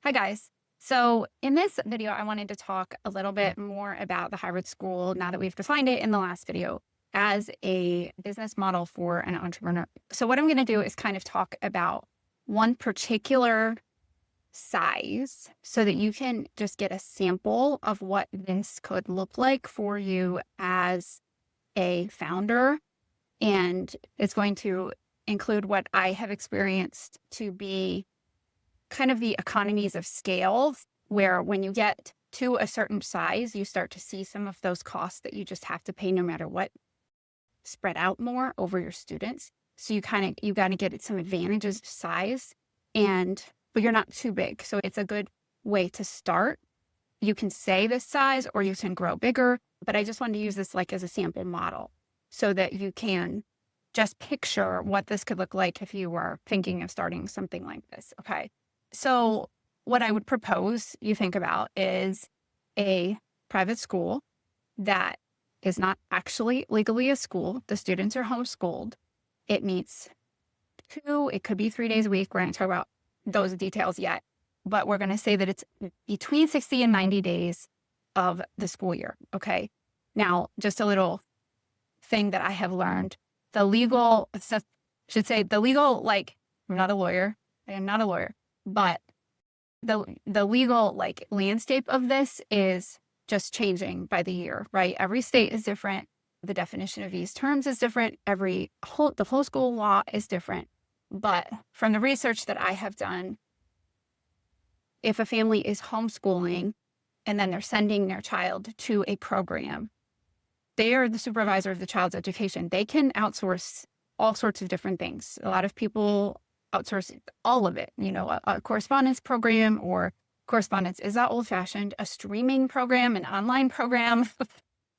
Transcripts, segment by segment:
Hi, guys. So, in this video, I wanted to talk a little bit more about the hybrid school now that we've defined it in the last video as a business model for an entrepreneur. So, what I'm going to do is kind of talk about one particular size so that you can just get a sample of what this could look like for you as a founder. And it's going to include what I have experienced to be kind of the economies of scale, where when you get to a certain size, you start to see some of those costs that you just have to pay no matter what spread out more over your students. So you got to get some advantages of size, but you're not too big. So it's a good way to start. You can say this size or you can grow bigger, but I just wanted to use this like as a sample model so that you can just picture what this could look like if you were thinking of starting something like this. Okay. So what I would propose you think about is a private school that is not actually legally a school. The students are homeschooled. It meets it could be 3 days a week. We're going to talk about those details yet, but we're going to say that it's between 60 and 90 days of the school year. Okay. Now, just a little thing that I have learned, the legal, like, I'm not a lawyer. I am not a lawyer. But the legal like landscape of this is just changing by the year, right? Every state is different. The definition of these terms is different. The whole school law is different. But from the research that I have done, if a family is homeschooling and then they're sending their child to a program, they are the supervisor of the child's education. They can outsource all sorts of different things. A lot of people outsource all of it, a correspondence program, or correspondence is that old-fashioned, a streaming program, an online program.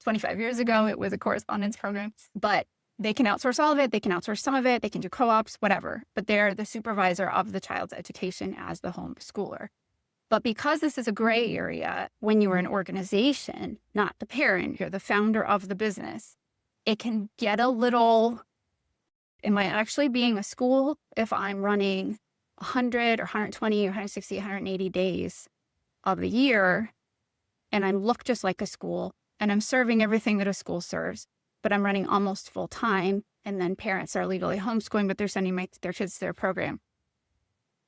25 years ago, it was a correspondence program, but they can outsource all of it. They can outsource some of it. They can do co-ops, whatever, but they're the supervisor of the child's education as the homeschooler. But because this is a gray area, when you are an organization, not the parent, you're the founder of the business, it can get a little, am I actually being a school if I'm running 100 or 120 or 160, 180 days of the year, and I look just like a school, and I'm serving everything that a school serves, but I'm running almost full time, and then parents are legally homeschooling, but they're sending their kids to their program.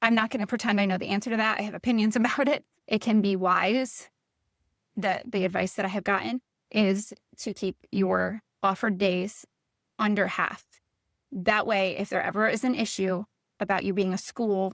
I'm not going to pretend I know the answer to that. I have opinions about it. It can be wise. The advice that I have gotten is to keep your offered days under half. That way, if there ever is an issue about you being a school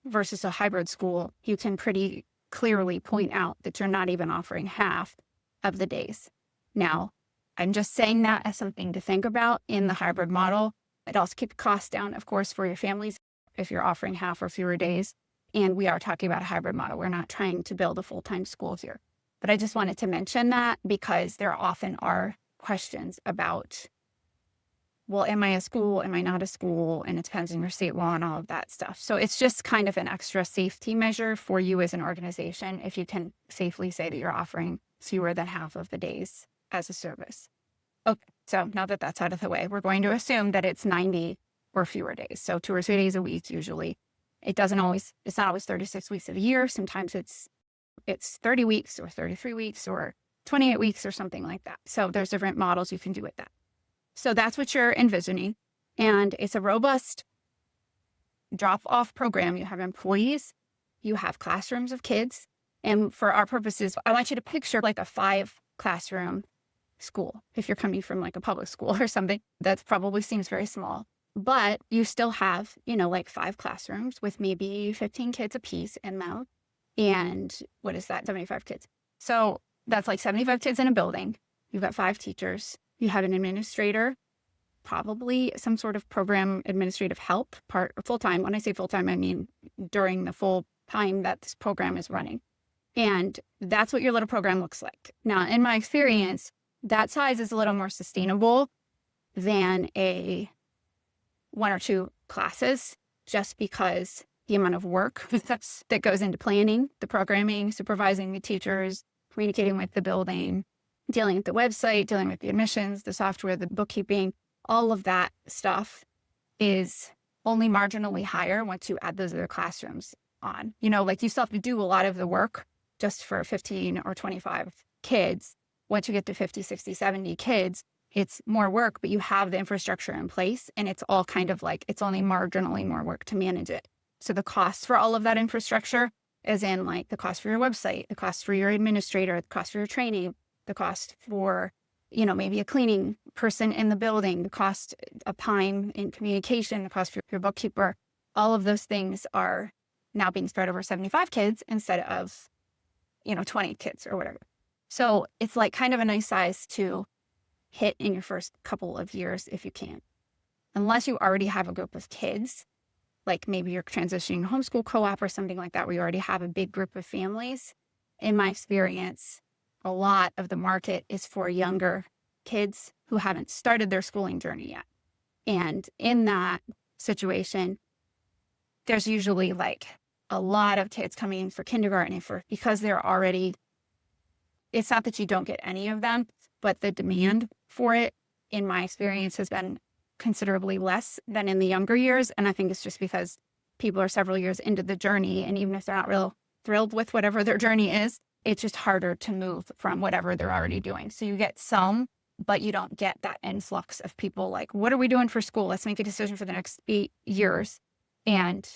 versus a hybrid school, you can pretty clearly point out that you're not even offering half of the days. Now, I'm just saying that as something to think about in the hybrid model. It also keeps costs down, of course, for your families if you're offering half or fewer days. And we are talking about a hybrid model. We're not trying to build a full-time school here. But I just wanted to mention that because there often are questions about, well, am I a school? Am I not a school? And it depends on your state law and all of that stuff. So it's just kind of an extra safety measure for you as an organization if you can safely say that you're offering fewer than half of the days as a service. Okay, so now that that's out of the way, we're going to assume that it's 90 or fewer days. So 2 or 3 days a week usually. It's not always 36 weeks of the year. Sometimes it's 30 weeks or 33 weeks or 28 weeks or something like that. So there's different models you can do with that. So that's what you're envisioning. And it's a robust drop-off program. You have employees, you have classrooms of kids. And for our purposes, I want you to picture like a 5-classroom school. If you're coming from like a public school or something, that probably seems very small. But you still have, like 5 classrooms with maybe 15 kids a piece in them. And what is that? 75 kids. So that's like 75 kids in a building. You've got 5 teachers. You have an administrator, probably some sort of program administrative help, full-time. When I say full-time, I mean during the full time that this program is running. And that's what your little program looks like. Now, in my experience, that size is a little more sustainable than a 1 or 2 classes, just because the amount of work that goes into planning, the programming, supervising the teachers, communicating with the building, dealing with the website, dealing with the admissions, the software, the bookkeeping, all of that stuff is only marginally higher once you add those other classrooms. on. You know, like you still have to do a lot of the work just for 15 or 25 kids. Once you get to 50, 60, 70 kids, it's more work, but you have the infrastructure in place and it's all kind of like, it's only marginally more work to manage it. So the cost for all of that infrastructure is in like the cost for your website, the cost for your administrator, the cost for your training, the cost for, you know, maybe a cleaning person in the building, the cost of time in communication, the cost for your bookkeeper. All of those things are now being spread over 75 kids instead of, you know, 20 kids or whatever. So it's like kind of a nice size to hit in your first couple of years if you can. Unless you already have a group of kids, like maybe you're transitioning to homeschool co-op or something like that, where you already have a big group of families. In my experience, a lot of the market is for younger kids who haven't started their schooling journey yet. And in that situation, there's usually like a lot of kids coming in for kindergarten because they're already, it's not that you don't get any of them, but the demand for it, in my experience, has been considerably less than in the younger years. And I think it's just because people are several years into the journey. And even if they're not real thrilled with whatever their journey is, it's just harder to move from whatever they're already doing. So you get some, but you don't get that influx of people like, what are we doing for school? Let's make a decision for the next 8 years. And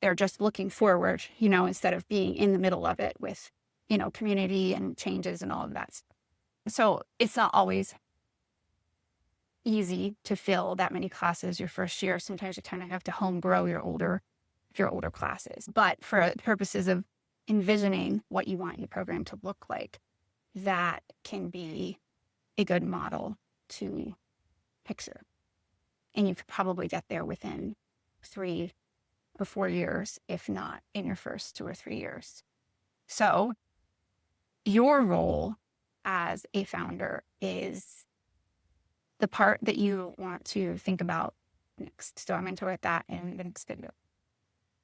they're just looking forward, you know, instead of being in the middle of it with, you know, community and changes and all of that. So it's not always easy to fill that many classes your first year. Sometimes you kind of have to home grow your older classes. But for purposes of envisioning what you want your program to look like, that can be a good model to picture. And you could probably get there within 3 or 4 years, if not in your first 2 or 3 years. So your role as a founder is the part that you want to think about next. So I'm going to talk about that in the next video.